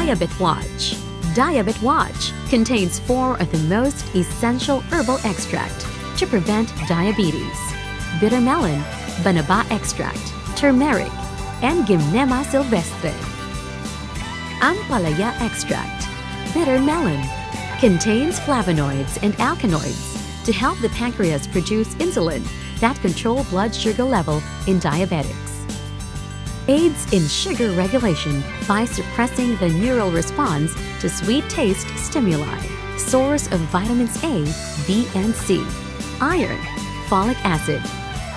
Diabet Watch. Diabet Watch contains 4 of the most essential herbal extract to prevent diabetes: bitter melon, banaba extract, turmeric, and Gymnema sylvestre. Ampalaya extract, bitter melon, contains flavonoids and alkaloids to help the pancreas produce insulin that control blood sugar level in diabetics. Aids in sugar regulation by suppressing the neural response to sweet taste stimuli. Source of vitamins A, B, and C, iron, folic acid,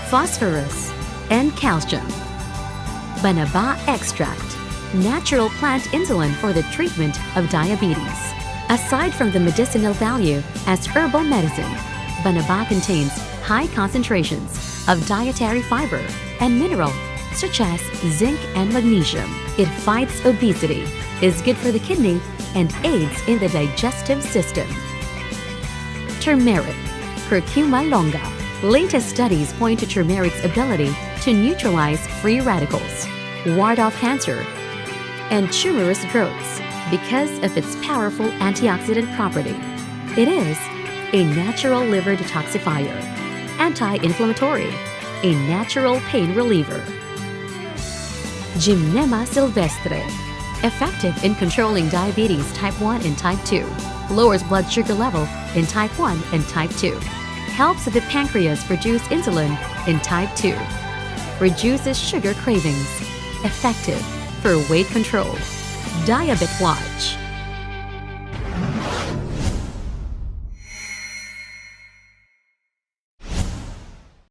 phosphorus, and calcium. Banaba extract, natural plant insulin for the treatment of diabetes. Aside from the medicinal value as herbal medicine, banaba contains high concentrations of dietary fiber and mineral such as zinc and magnesium. It fights obesity, is good for the kidney, and aids in the digestive system. Turmeric, Curcuma longa. Latest studies point to turmeric's ability to neutralize free radicals, ward off cancer, and tumorous growths because of its powerful antioxidant property. It is a natural liver detoxifier, anti-inflammatory, a natural pain reliever. Gymnema sylvestre, effective in controlling diabetes type 1 and type 2, lowers blood sugar level in type 1 and type 2, helps the pancreas produce insulin in type 2, reduces sugar cravings, effective for weight control. Diabet Watch.